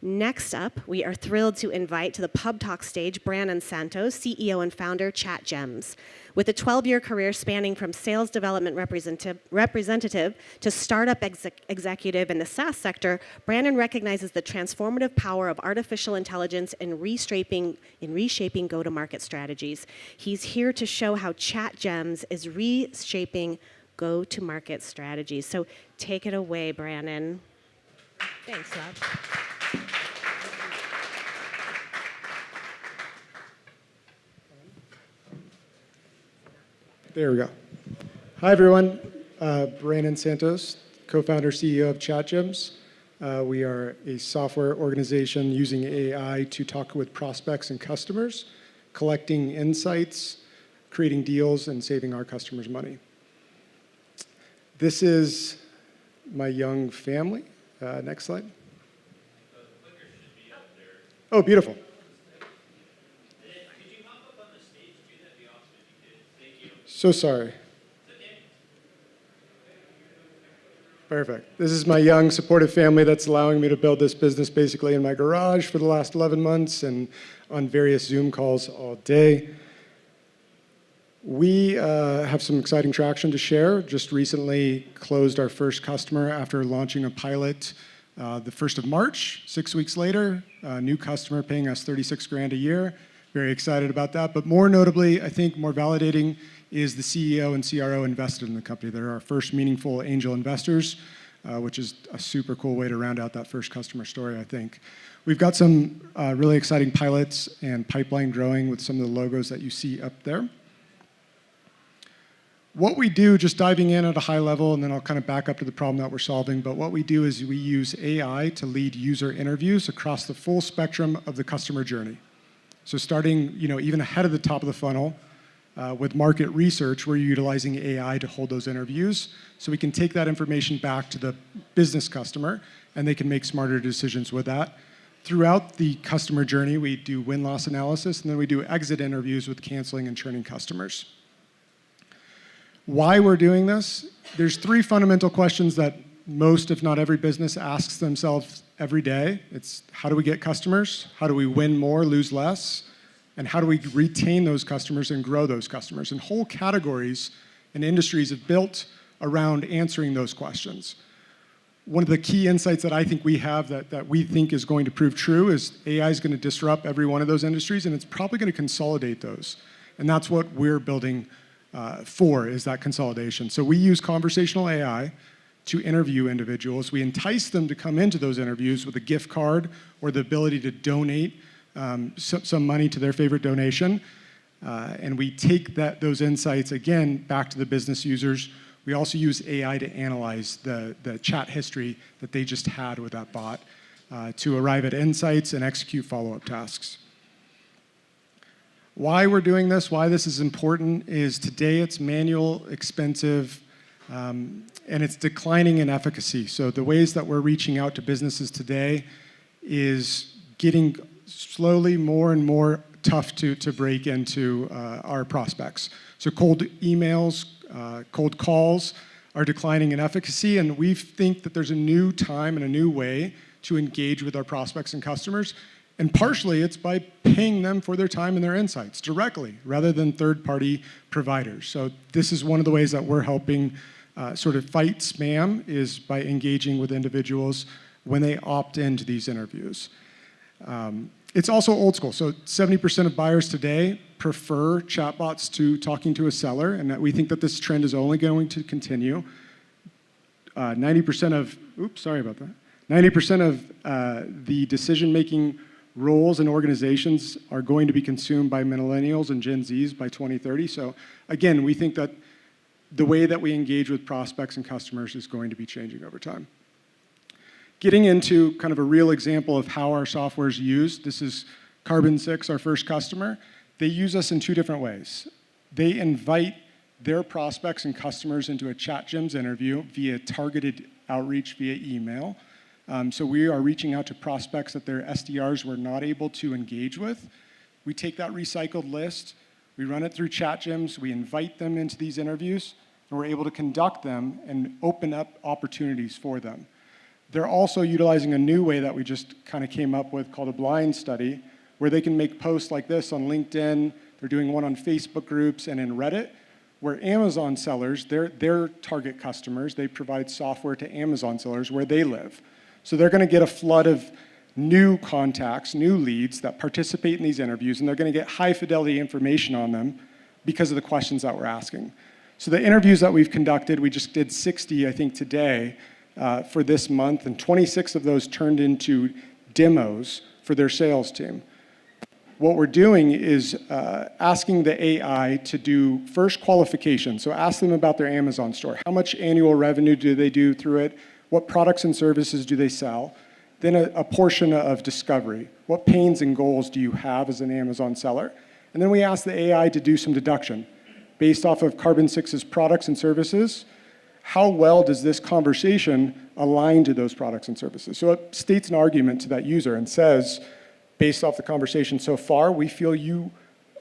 Next up, we are thrilled to invite to the PubTalk stage Brannon Santos, CEO and founder, ChatGems. With a 12-year career spanning from sales development representative to startup executive in the SaaS sector, Brannon recognizes the transformative power of artificial intelligence in reshaping go-to-market strategies. He's here to show how ChatGems is reshaping go-to-market strategies. So take it away, Brannon. Thanks, Love. There we go. Hi, everyone. Brannon Santos, co-founder, CEO of ChatGems. We are a software organization using AI to talk with prospects and customers, collecting insights, creating deals, and saving our customers money. This is my young family. Next slide. The clicker should be up there. Oh, beautiful. Could you hop up on the stage too? That'd be awesome if you could. Thank you. So sorry. It's okay. Perfect. This is my young, supportive family that's allowing me to build this business basically in my garage for the last 11 months and on various Zoom calls all day. We have some exciting traction to share. Just recently closed our first customer after launching a pilot the 1st of March. 6 weeks later, a new customer paying us $36,000 a year. Very excited about that. But more notably, I think more validating is the CEO and CRO invested in the company. They're our first meaningful angel investors, which is a super cool way to round out that first customer story, I think. We've got some really exciting pilots and pipeline growing with some of the logos that you see up there. What we do, just diving in at a high level, and then I'll kind of back up to the problem that we're solving, but what we do is we use AI to lead user interviews across the full spectrum of the customer journey. So starting, even ahead of the top of the funnel, with market research, we're utilizing AI to hold those interviews so we can take that information back to the business customer and they can make smarter decisions with that. Throughout the customer journey, we do win-loss analysis, and then we do exit interviews with canceling and churning customers. Why we're doing this? There's 3 fundamental questions that most, if not every business, asks themselves every day. It's how do we get customers? How do we win more, lose less? And how do we retain those customers and grow those customers? And whole categories and industries have built around answering those questions. One of the key insights that I think we have that we think is going to prove true is AI is going to disrupt every one of those industries, and it's probably going to consolidate those. And that's what we're building for, is that consolidation. So we use conversational AI to interview individuals. We entice them to come into those interviews with a gift card or the ability to donate some money to their favorite donation. And we take those insights, again, back to the business users. We also use AI to analyze the chat history that they just had with that bot to arrive at insights and execute follow-up tasks. Why we're doing this, why this is important, is today it's manual, expensive, and it's declining in efficacy. So the ways that we're reaching out to businesses today is getting slowly more and more tough to break into our prospects. So cold emails, cold calls are declining in efficacy, and we think that there's a new time and a new way to engage with our prospects and customers. And partially it's by paying them for their time and their insights directly, rather than third-party providers. So this is one of the ways that we're helping sort of fight spam, is by engaging with individuals when they opt into these interviews. It's also old school. So 70% of buyers today prefer chatbots to talking to a seller, and that we think that this trend is only going to continue. 90% of the decision-making roles and organizations are going to be consumed by millennials and Gen Zs by 2030. So again, we think that the way that we engage with prospects and customers is going to be changing over time. Getting into kind of a real example of how our software is used, this is Carbon 6, our first customer. They use us in 2 different ways. They invite their prospects and customers into a ChatGems interview via targeted outreach via email. So we are reaching out to prospects that their SDRs were not able to engage with. We take that recycled list, we run it through ChatGems, we invite them into these interviews, and we're able to conduct them and open up opportunities for them. They're also utilizing a new way that we just kind of came up with called a blind study, where they can make posts like this on LinkedIn. They're doing one on Facebook groups and in Reddit, where Amazon sellers, their target customers, they provide software to Amazon sellers where they live. So they're going to get a flood of new contacts, new leads that participate in these interviews, and they're going to get high fidelity information on them because of the questions that we're asking. So the interviews that we've conducted, we just did 60, I think, today for this month, and 26 of those turned into demos for their sales team. What we're doing is asking the AI to do first qualification. So ask them about their Amazon store. How much annual revenue do they do through it? What products and services do they sell? Then a portion of discovery. What pains and goals do you have as an Amazon seller? And then we ask the AI to do some deduction. Based off of Carbon6's products and services, how well does this conversation align to those products and services? So it states an argument to that user and says, based off the conversation so far, we feel you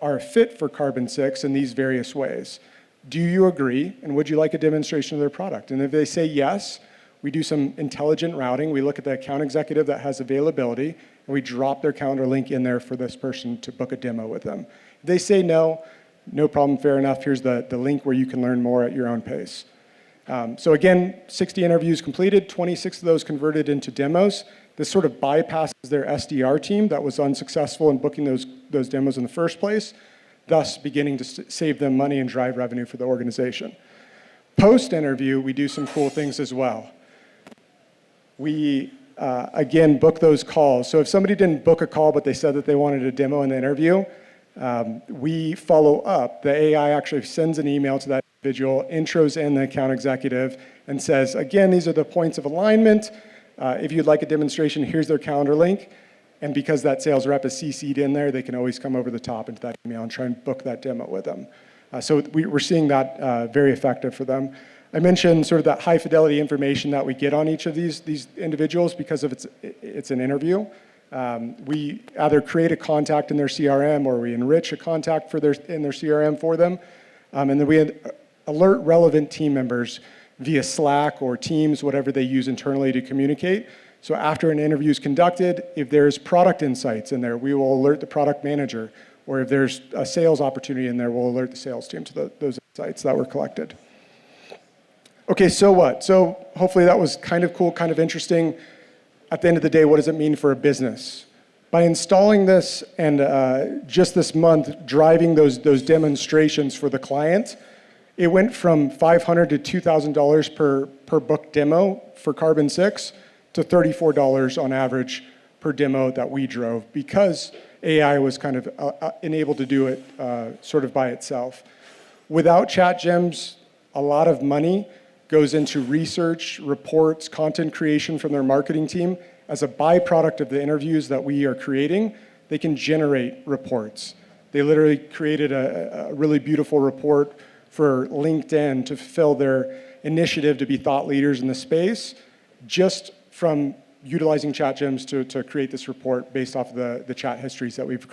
are a fit for Carbon6 in these various ways. Do you agree? And would you like a demonstration of their product? And if they say yes, we do some intelligent routing. We look at the account executive that has availability, and we drop their calendar link in there for this person to book a demo with them. If they say no, no problem, fair enough. Here's the link where you can learn more at your own pace. So again, 60 interviews completed, 26 of those converted into demos. This sort of bypasses their SDR team that was unsuccessful in booking those demos in the first place, thus beginning to save them money and drive revenue for the organization. Post-interview, we do some cool things as well. We, again, book those calls. So if somebody didn't book a call, but they said that they wanted a demo in the interview, we follow up. The AI actually sends an email to that individual, intros in the account executive, and says, again, these are the points of alignment. If you'd like a demonstration, here's their calendar link. And because that sales rep is CC'd in there, they can always come over the top into that email and try and book that demo with them. So we're seeing that very effective for them. I mentioned sort of that high fidelity information that we get on each of these individuals because of it's an interview. We either create a contact in their CRM or we enrich a contact in their CRM for them. And then we alert relevant team members via Slack or Teams, whatever they use internally to communicate. So after an interview is conducted, if there's product insights in there, we will alert the product manager. Or if there's a sales opportunity in there, we'll alert the sales team to those insights that were collected. Okay, so what? So hopefully that was kind of cool, kind of interesting. At the end of the day, what does it mean for a business? By installing this and just this month driving those demonstrations for the client, it went from $500 to $2,000 per book demo for Carbon6 to $34 on average per demo that we drove because AI was kind of enabled to do it sort of by itself. Without ChatGems, a lot of money goes into research, reports, content creation from their marketing team. As a byproduct of the interviews that we are creating, they can generate reports. They literally created a really beautiful report for LinkedIn to fulfill their initiative to be thought leaders in the space, just from utilizing ChatGems to create this report based off of the chat histories that we've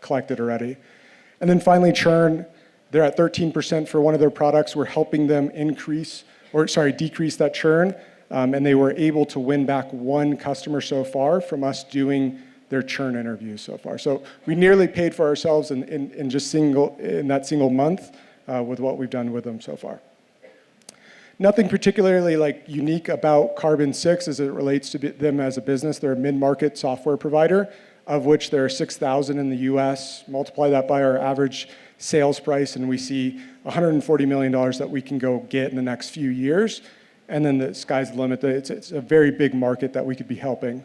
collected already. And then finally, churn. They're at 13% for one of their products. We're helping them decrease that churn, and they were able to win back one customer so far from us doing their churn interviews so far. So we nearly paid for ourselves in that single month with what we've done with them so far. Nothing particularly unique about Carbon6 as it relates to them as a business. They're a mid-market software provider, of which there are 6,000 in the US. Multiply that by our average sales price, and we see $140 million that we can go get in the next few years. And then the sky's the limit. It's a very big market that we could be helping.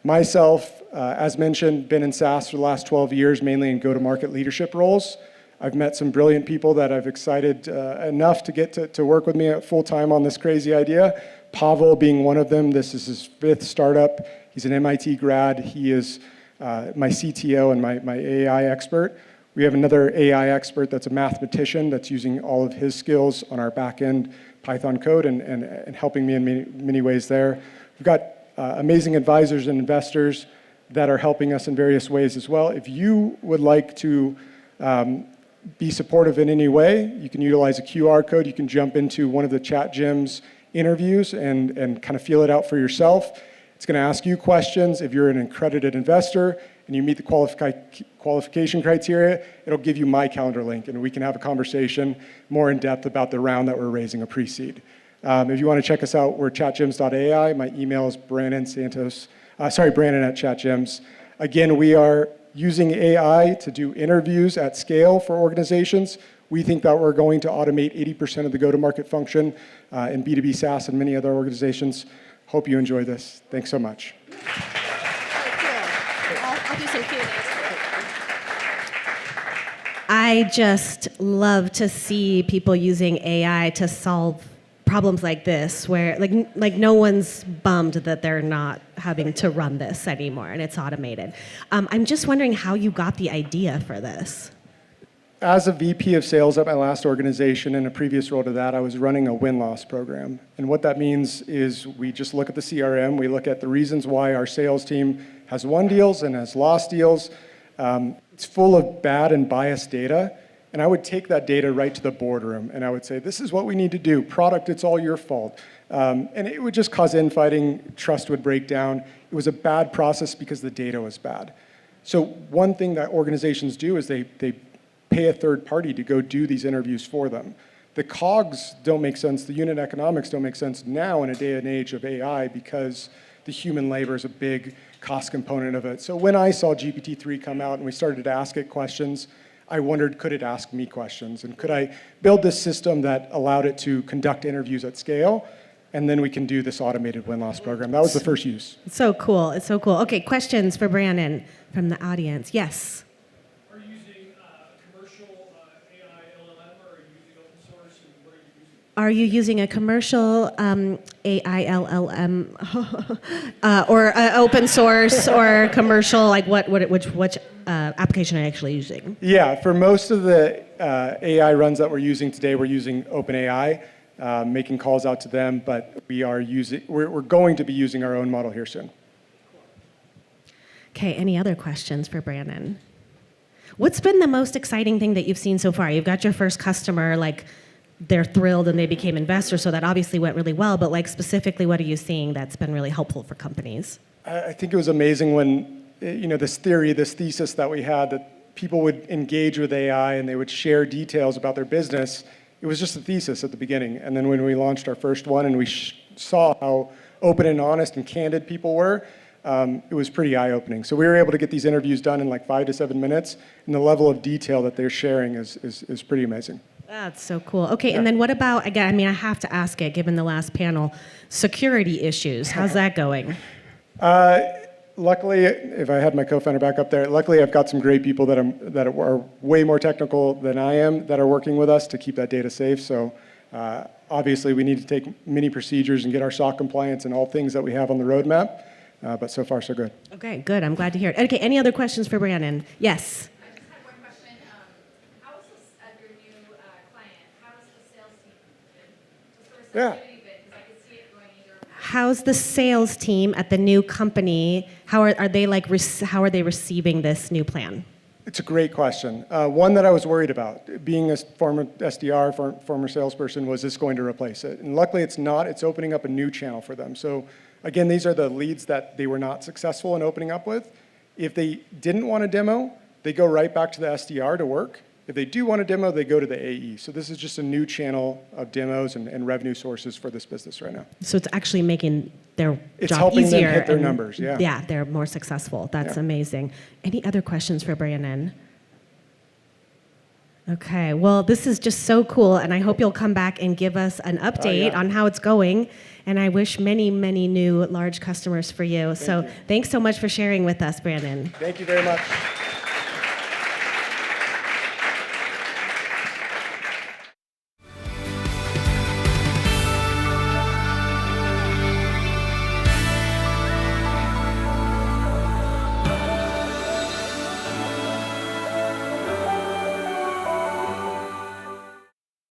Myself, as mentioned, been in SaaS for the last 12 years, mainly in go-to-market leadership roles. I've met some brilliant people that I've excited enough to get to work with me full-time on this crazy idea. Pavel being one of them. This is his 5th startup. He's an MIT grad. He is my CTO and my AI expert. We have another AI expert that's a mathematician that's using all of his skills on our back-end Python code and helping me in many ways there. We've got amazing advisors and investors that are helping us in various ways as well. If you would like to be supportive in any way, you can utilize a QR code. You can jump into one of the ChatGems interviews and kind of feel it out for yourself. It's going to ask you questions. If you're an accredited investor and you meet the qualification criteria, it'll give you my calendar link, and we can have a conversation more in depth about the round that we're raising, a pre-seed. If you want to check us out, we're chatgems.ai. My email is Brannon at ChatGems. Again, we are using AI to do interviews at scale for organizations. We think that we're going to automate 80% of the go-to-market function in B2B SaaS and many other organizations. Hope you enjoy this. Thanks so much. I'll do some Q&A. I just love to see people using AI to solve problems like this, where like no one's bummed that they're not having to run this anymore and it's automated. I'm just wondering how you got the idea for this. As a VP of sales at my last organization, in a previous role to that, I was running a win-loss program. And what that means is we just look at the CRM, we look at the reasons why our sales team has won deals and has lost deals. It's full of bad and biased data. And I would take that data right to the boardroom and I would say, this is what we need to do. Product, it's all your fault. And it would just cause infighting, trust would break down. It was a bad process because the data was bad. So one thing that organizations do is they pay a third party to go do these interviews for them. The COGS don't make sense, the unit economics don't make sense now in a day and age of AI because the human labor is a big cost component of it. So when I saw GPT-3 come out and we started to ask it questions, I wondered, could it ask me questions? And could I build this system that allowed it to conduct interviews at scale? And then we can do this automated win-loss program. That was the first use. It's so cool. It's so cool. Okay, questions for Brannon from the audience. Yes. Are you using commercial AI LLM or are you using open source? And what are you using? Are you using a commercial AI LLM or open source or commercial? Like which application are you actually using? Yeah, for most of the AI runs that we're using today, we're using OpenAI, making calls out to them, but we're going to be using our own model here soon. Okay, any other questions for Brannon? What's been the most exciting thing that you've seen so far? You've got your first customer, like they're thrilled and they became investors, so that obviously went really well, but like specifically, what are you seeing that's been really helpful for companies? I think it was amazing when, this thesis that we had that people would engage with AI and they would share details about their business. It was just a thesis at the beginning. And then when we launched our first one and we saw how open and honest and candid people were, it was pretty eye-opening. So we were able to get these interviews done in like 5 to 7 minutes, and the level of detail that they're sharing is pretty amazing. That's so cool. Okay, Yeah. And then what about, again, I mean, I have to ask it, given the last panel, security issues. How's that going? Luckily, if I had my co-founder back up there, luckily I've got some great people that are way more technical than I am that are working with us to keep that data safe. So obviously we need to take many procedures and get our SOC compliance and all things that we have on the roadmap. But so far, so good. Okay, good. I'm glad to hear it. Okay, any other questions for Brannon? Yes. I just had one question. How is this at your new client? How does the sales team been? Just for receptivity bit, because I could see it going either way. How's the sales team at the new company? How are they like? How are they receiving this new plan? It's a great question. One that I was worried about. Being a former SDR, former salesperson, was this going to replace it? And luckily it's not. It's opening up a new channel for them. So again, these are the leads that they were not successful in opening up with. If they didn't want a demo, they go right back to the SDR to work. If they do want a demo, they go to the AE. So this is just a new channel of demos and revenue sources for this business right now. So it's actually making their It's job helping easier. them hit their and- numbers, yeah. Yeah, they're more successful. That's Yeah. amazing. Any other questions for Brannon? Okay, well, this is just so cool, and I hope you'll come back and give us an update yeah. on how it's going. And I wish many, many new large customers for you. So you. thanks so much for sharing with us, Brannon. Thank you very much.